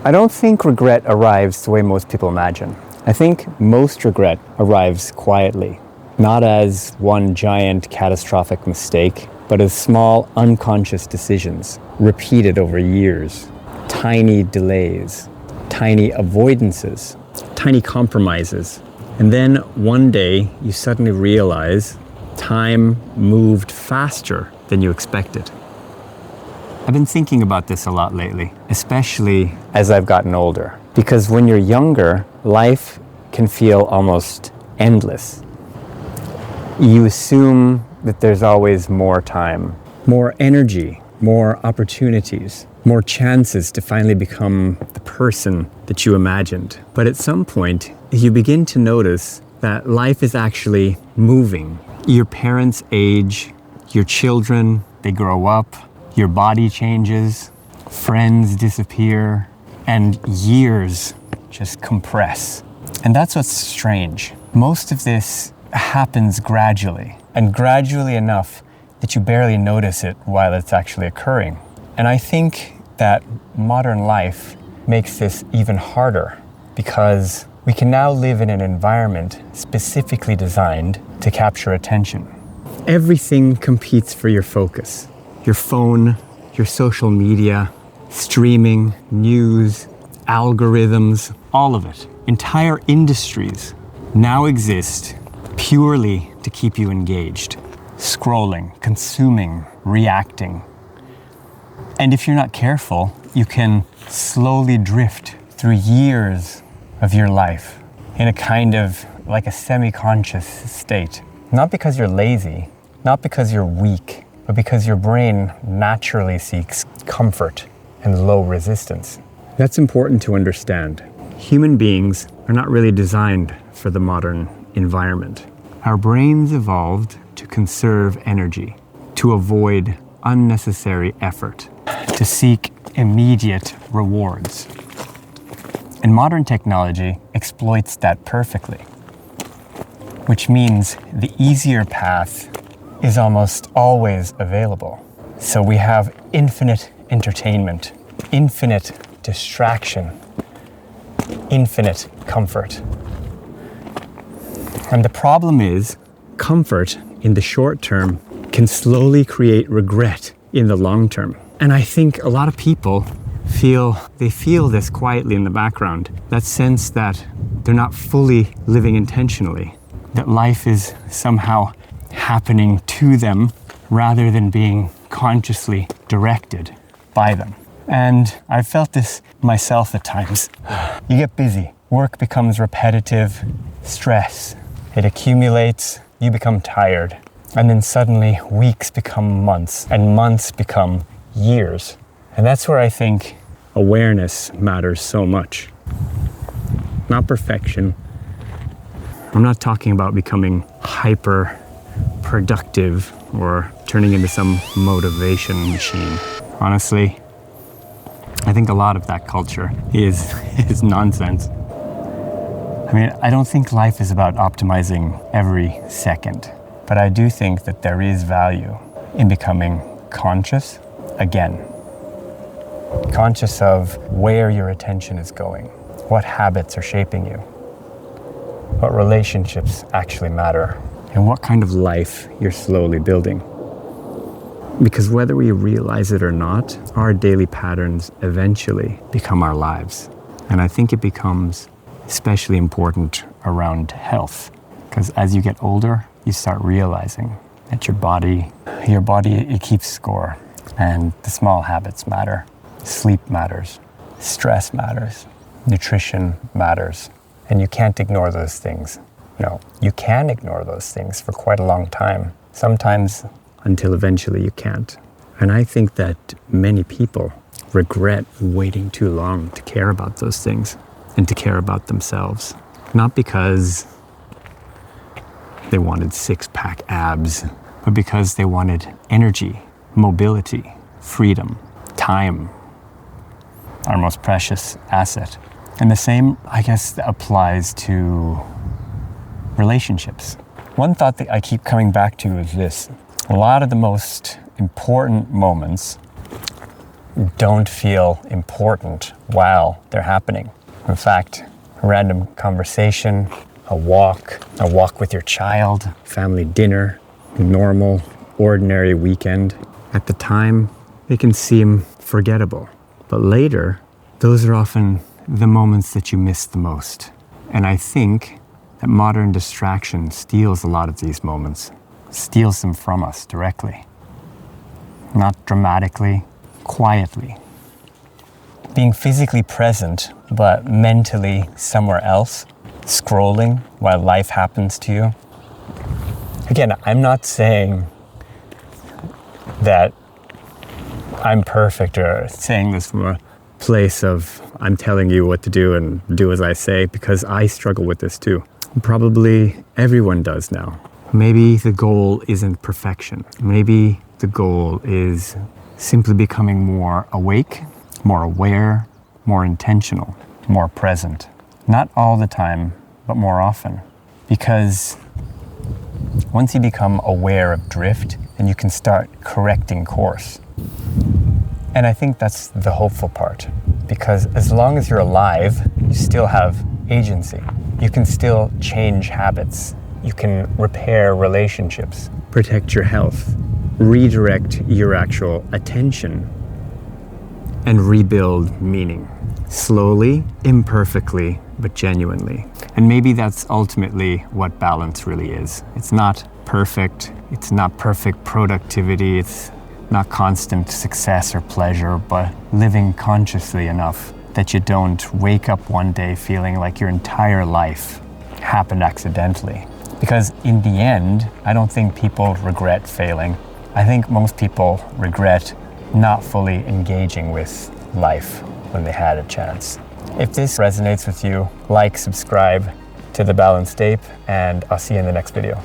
I don't think regret arrives the way most people imagine. I think most regret arrives quietly, not as one giant catastrophic mistake, but as small unconscious decisions repeated over years, tiny delays, tiny avoidances, tiny compromises. And then one day you suddenly realize time moved faster than you expected. I've been thinking about this a lot lately, especially as I've gotten older. Because when you're younger, life can feel almost endless. You assume that there's always more time, more energy, more opportunities, more chances to finally become the person that you imagined. But at some point, you begin to notice that life is actually moving. Your parents age, your children, they grow up, your body changes, friends disappear, and years just compress. And that's what's strange. Most of this happens gradually, and gradually enough that you barely notice it while it's actually occurring. And I think that modern life makes this even harder because we can now live in an environment specifically designed to capture attention. Everything competes for your focus. Your phone, your social media, streaming, news, algorithms, all of it. Entire industries now exist purely to keep you engaged, scrolling, consuming, reacting. And if you're not careful, you can slowly drift through years of your life in a kind of like a semi-conscious state. Not because you're lazy, not because you're weak, but because your brain naturally seeks comfort and low resistance. That's important to understand. Human beings are not really designed for the modern environment. Our brains evolved to conserve energy, to avoid unnecessary effort, to seek immediate rewards. And modern technology exploits that perfectly, which means the easier path is almost always available. So we have infinite entertainment, infinite distraction, infinite comfort. And the problem is, comfort in the short term can slowly create regret in the long term. And I think a lot of people feel this quietly in the background, that sense that they're not fully living intentionally, that life is somehow happening to them rather than being consciously directed by them. And I've felt this myself at times. You get busy, work becomes repetitive, stress, it accumulates, you become tired, and then suddenly weeks become months, and months become years. And that's where I think awareness matters so much. Not perfection. I'm not talking about becoming hyper productive or turning into some motivation machine. Honestly, I think a lot of that culture is nonsense. I mean, I don't think life is about optimizing every second, but I do think that there is value in becoming conscious again. Conscious of where your attention is going, what habits are shaping you, what relationships actually matter, and what kind of life you're slowly building. Because whether we realize it or not, our daily patterns eventually become our lives. And I think it becomes especially important around health. Because as you get older, you start realizing that your body, it keeps score. And the small habits matter. Sleep matters. Stress matters. Nutrition matters. And you can't ignore those things. No, you can ignore those things for quite a long time. Sometimes until eventually you can't. And I think that many people regret waiting too long to care about those things and to care about themselves. Not because they wanted six-pack abs, but because they wanted energy, mobility, freedom, time, our most precious asset. And the same, I guess, applies to relationships. One thought that I keep coming back to is this. A lot of the most important moments don't feel important while they're happening. In fact, a random conversation, a walk with your child, family dinner, normal, ordinary weekend. At the time, they can seem forgettable. But later, those are often the moments that you miss the most. And I think that modern distraction steals a lot of these moments, steals them from us directly. Not dramatically, quietly. Being physically present, but mentally somewhere else, scrolling while life happens to you. Again, I'm not saying that I'm perfect or saying this from a place of I'm telling you what to do and do as I say, because I struggle with this too. Probably everyone does now. Maybe the goal isn't perfection. Maybe the goal is simply becoming more awake, more aware, more intentional, more present. Not all the time, but more often. Because once you become aware of drift, then you can start correcting course. And I think that's the hopeful part. Because as long as you're alive, you still have agency. You can still change habits. You can repair relationships, protect your health, redirect your actual attention, and rebuild meaning. Slowly, imperfectly, but genuinely. And maybe that's ultimately what balance really is. It's not perfect. It's not perfect productivity. It's not constant success or pleasure, but living consciously enough that you don't wake up one day feeling like your entire life happened accidentally. Because in the end, I don't think people regret failing. I think most people regret not fully engaging with life when they had a chance. If this resonates with you, like, subscribe to The Balanced Ape, and I'll see you in the next video.